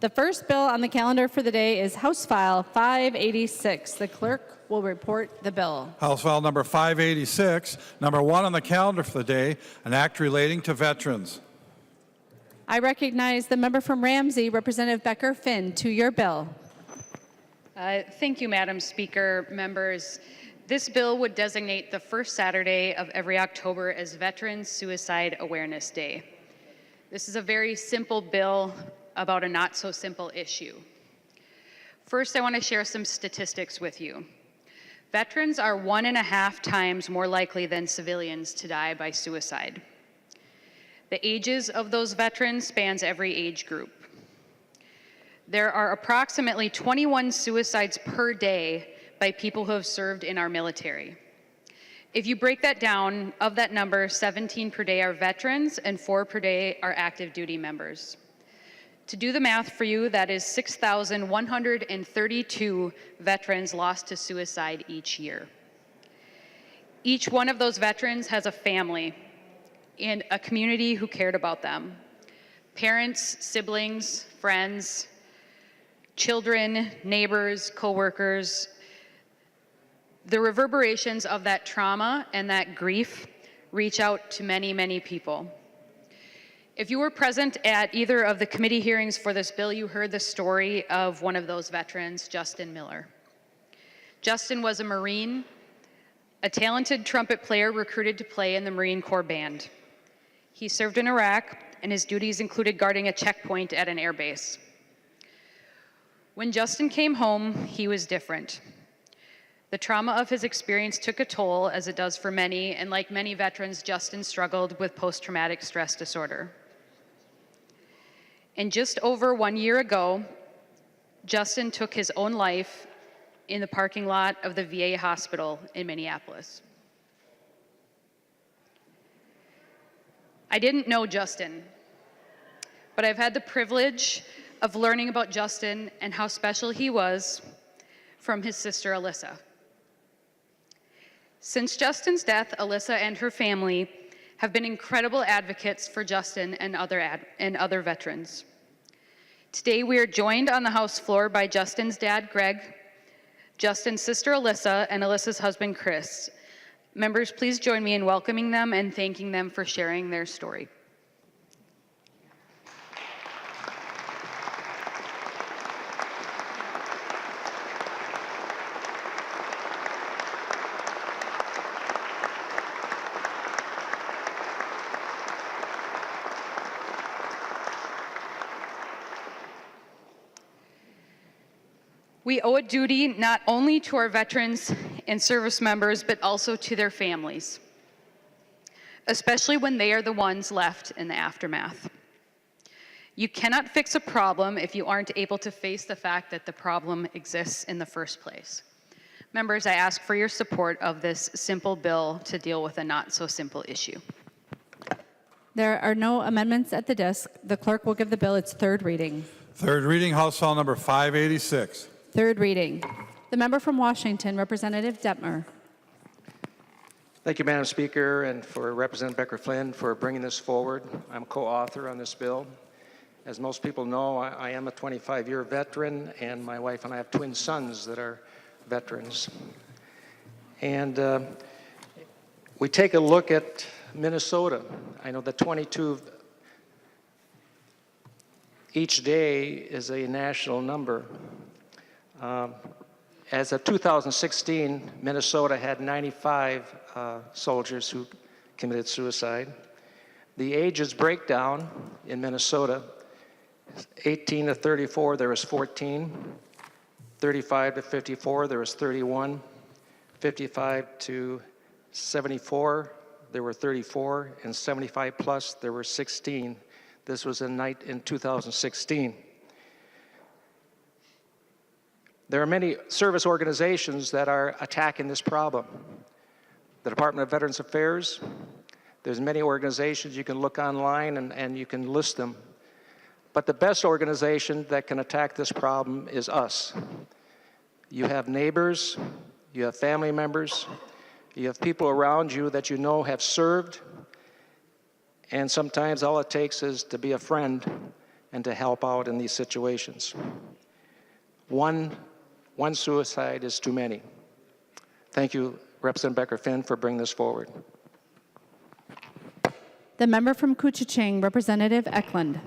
The first bill on the calendar for the day is House File 586. The clerk will report the bill. House File number 586, number 1 on the calendar for the day, an act relating to veterans. I recognize the member from Ramsey, Representative Becker Finn, to your bill. Thank you, Madam Speaker. Members, this bill would designate the first Saturday of every October as Veterans Suicide Awareness Day. This is a very simple bill about a not so simple issue. First, I want to share some statistics with you. Veterans are 1.5 times more likely than civilians to die by suicide. The ages of those veterans spans every age group. There are approximately 21 suicides per day by people who have served in our military. If you break that down, of that number, 17 per day are veterans and 4 per day are active duty members. To do the math for you, that is 6,132 veterans lost to suicide each year. Each one of those veterans has a family and a community who cared about them. Parents, siblings, friends, children, neighbors, coworkers. The reverberations of that trauma and that grief reach out to many, many people. If you were present at either of the committee hearings for this bill, you heard the story of one of those veterans, Justin Miller. Justin was a Marine, a talented trumpet player recruited to play in the Marine Corps band. He served in Iraq, and his duties included guarding a checkpoint at an airbase. When Justin came home, he was different. The trauma of his experience took a toll, as it does for many, and like many veterans, Justin struggled with post-traumatic stress disorder. And just over 1 year ago, Justin took his own life in the parking lot of the VA hospital in Minneapolis. I didn't know Justin, but I've had the privilege of learning about Justin and how special he was from his sister, Alyssa. Since Justin's death, Alyssa and her family have been incredible advocates for Justin and other veterans. Today, we are joined on the House floor by Justin's dad, Greg, Justin's sister, Alyssa, and Alyssa's husband, Chris. Members, please join me in welcoming them and thanking them for sharing their story. We owe a duty not only to our veterans and service members, but also to their families, especially when they are the ones left in the aftermath. You cannot fix a problem if you aren't able to face the fact that the problem exists in the first place. Members, I ask for your support of this simple bill to deal with a not so simple issue. There are no amendments at the desk. The clerk will give the bill its third reading. Third reading, House File number 586. Third reading. The member from Washington, Representative Detmer. Thank you, Madam Speaker, and for Representative Becker Flynn for bringing this forward. I'm co-author on this bill. As most people know, I am a 25-year veteran, and my wife and I have twin sons that are veterans. And we take a look at Minnesota. I know that 22 each day is a national number. As of 2016, Minnesota had 95 soldiers who committed suicide. The ages breakdown in Minnesota, 18 to 34, there was 14. 35 to 54, there was 31. 55 to 74, there were 34. And 75 plus, there were 16. This was in 2016. There are many service organizations that are attacking this problem. The Department of Veterans Affairs, there's many organizations, you can look online and you can list them. But the best organization that can attack this problem is us. You have neighbors, you have family members, you have people around you that you know have served, and sometimes all it takes is to be a friend and to help out in these situations. One suicide is too many. Thank you, Representative Becker-Finn, for bringing this forward. The member from Koochiching, Representative Eklund.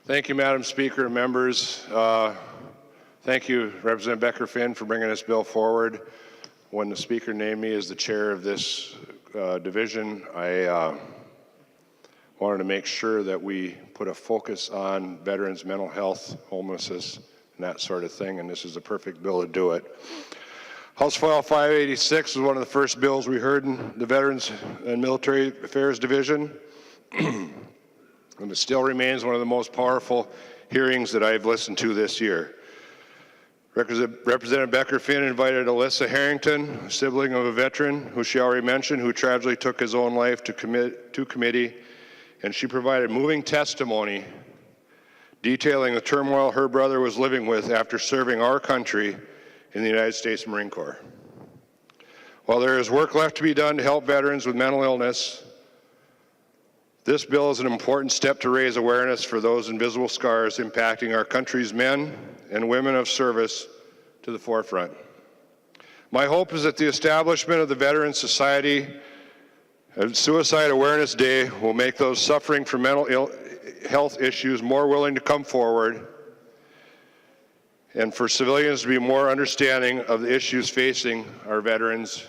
Thank you, Madam Speaker and members. Thank you, Representative Becker-Finn, for bringing this bill forward. When the Speaker named me as the chair of this division, I wanted to make sure that we put a focus on veterans' mental health, homelessness, and that sort of thing, and this is a perfect bill to do it. House File 586 was one of the first bills we heard in the Veterans and Military Affairs Division, and it still remains one of the most powerful hearings that I've listened to this year. Representative Becker-Finn invited Alyssa Harrington, a sibling of a veteran who she already mentioned, who tragically took his own life, to committee, and she provided moving testimony detailing the turmoil her brother was living with after serving our country in the United States Marine Corps. While there is work left to be done to help veterans with mental illness, this bill is an important step to raise awareness for those invisible scars impacting our country's men and women of service to the forefront. My hope is that the establishment of the Veterans Society Suicide Awareness Day will make those suffering from mental health issues more willing to come forward, and for civilians to be more understanding of the issues facing our veterans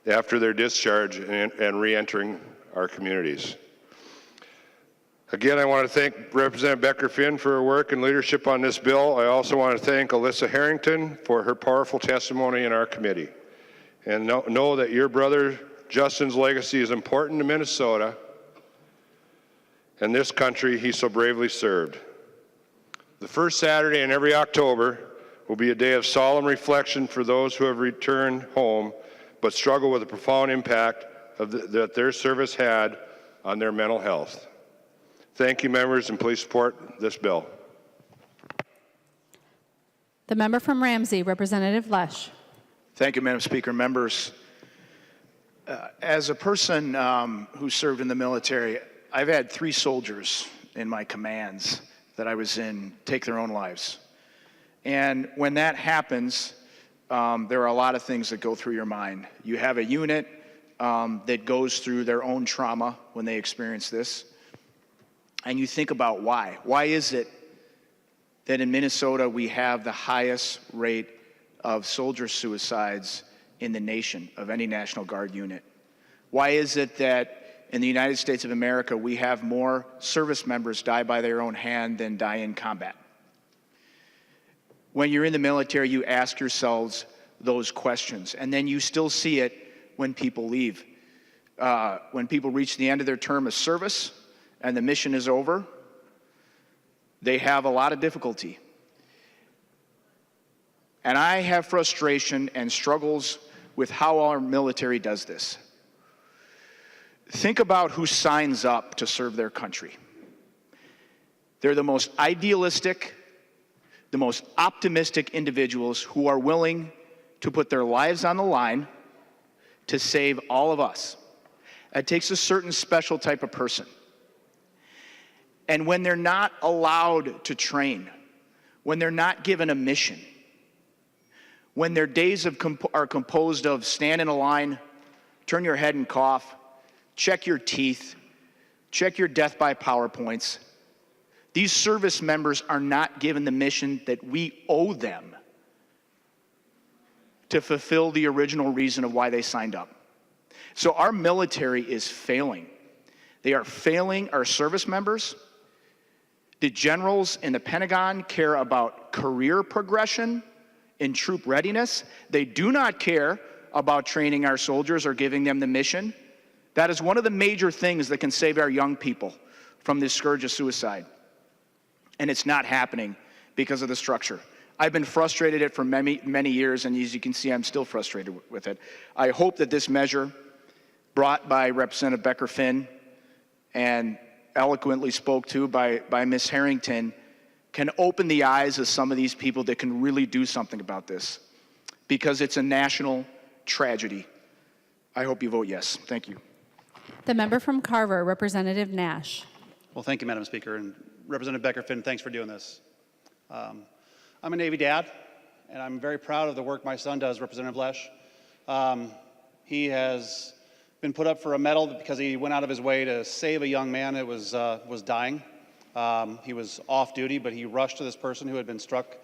after their discharge and re-entering our communities. Again, I want to thank Representative Becker-Finn for her work and leadership on this bill. I also want to thank Alyssa Harrington for her powerful testimony in our committee. And know that your brother Justin's legacy is important to Minnesota and this country he so bravely served. The first Saturday in every October will be a day of solemn reflection for those who have returned home but struggle with the profound impact that their service had on their mental health. Thank you, members, and please support this bill. The member from Ramsey, Representative Lesh. Thank you, Madam Speaker. Members, as a person who served in the military, I've had 3 soldiers in my commands that I was in take their own lives. And when that happens, there are a lot of things that go through your mind. You have a unit that goes through their own trauma when they experience this. And you think about why. Why is it that in Minnesota we have the highest rate of soldier suicides in the nation of any National Guard unit? Why is it that in the United States of America we have more service members die by their own hand than die in combat? When you're in the military, you ask yourselves those questions, and then you still see it when people leave. When people reach the end of their term of service and the mission is over, they have a lot of difficulty. And I have frustration and struggles with how our military does this. Think about who signs up to serve their country. They're the most idealistic, the most optimistic individuals who are willing to put their lives on the line to save all of us. It takes a certain special type of person. And when they're not allowed to train, when they're not given a mission, when their days are composed of stand in a line, turn your head and cough, check your teeth, check your death by PowerPoints, these service members are not given the mission that we owe them to fulfill the original reason of why they signed up. So our military is failing. They are failing our service members. The generals in the Pentagon care about career progression in troop readiness. They do not care about training our soldiers or giving them the mission. That is one of the major things that can save our young people from this scourge of suicide. And it's not happening because of the structure. I've been frustrated at it for many, many years, and as you can see, I'm still frustrated with it. I hope that this measure brought by Representative Becker-Finn and eloquently spoke to by Ms. Harrington can open the eyes of some of these people that can really do something about this, because it's a national tragedy. I hope you vote yes. Thank you. The member from Carver, Representative Nash. Well, thank you, Madam Speaker. And Representative Becker-Finn, thanks for doing this. I'm a Navy dad, and I'm very proud of the work my son does, Representative Lesh. He has been put up for a medal because he went out of his way to save a young man that was dying. He was off duty, but he rushed to this person who had been struck.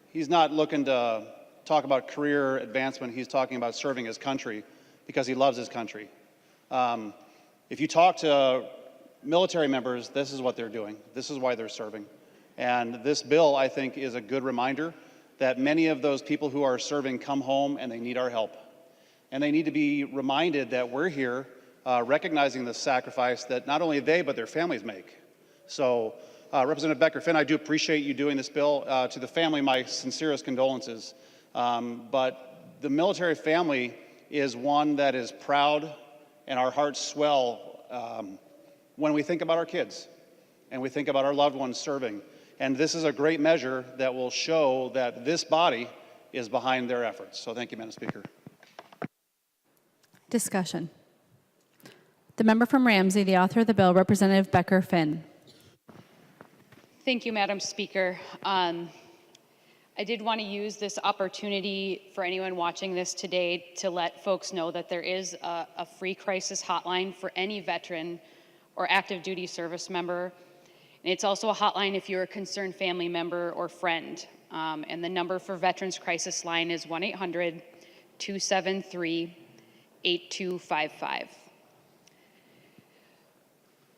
He's not looking to talk about career advancement. He's talking about serving his country because he loves his country. If you talk to military members, this is what they're doing. This is why they're serving. And this bill, I think, is a good reminder that many of those people who are serving come home and they need our help. And they need to be reminded that we're here recognizing the sacrifice that not only they, but their families make. So, Representative Becker-Finn, I do appreciate you doing this bill. To the family, my sincerest condolences. But the military family is one that is proud, and our hearts swell when we think about our kids and we think about our loved ones serving. And this is a great measure that will show that this body is behind their efforts. So thank you, Madam Speaker. Discussion. The member from Ramsey, the author of the bill, Representative Becker-Finn. Thank you, Madam Speaker. I did want to use this opportunity for anyone watching this today to let folks know that there is a free crisis hotline for any veteran or active duty service member. And it's also a hotline if you're a concerned family member or friend. And the number for Veterans Crisis Line is 1-800-273-8255.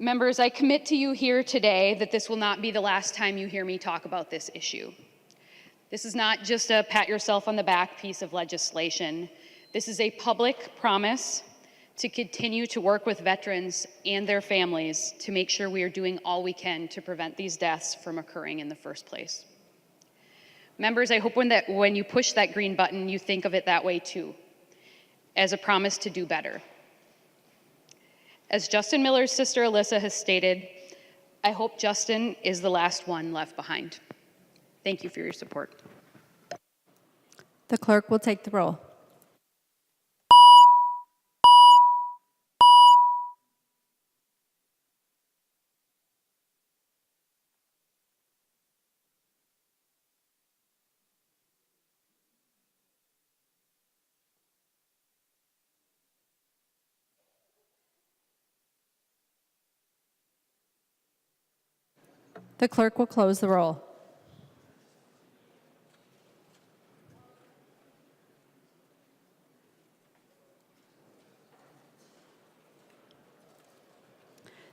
Members, I commit to you here today that this will not be the last time you hear me talk about this issue. This is not just a pat yourself on the back piece of legislation. This is a public promise to continue to work with veterans and their families to make sure we are doing all we can to prevent these deaths from occurring in the first place. Members, I hope when you push that green button, you think of it that way too, as a promise to do better. As Justin Miller's sister Alyssa has stated, I hope Justin is the last one left behind. Thank you for your support. The clerk will take the roll. The clerk will close the roll.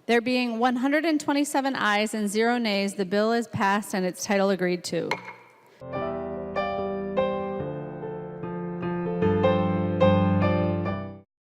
There being 127 ayes and 0 nays, the bill is passed and its title agreed to.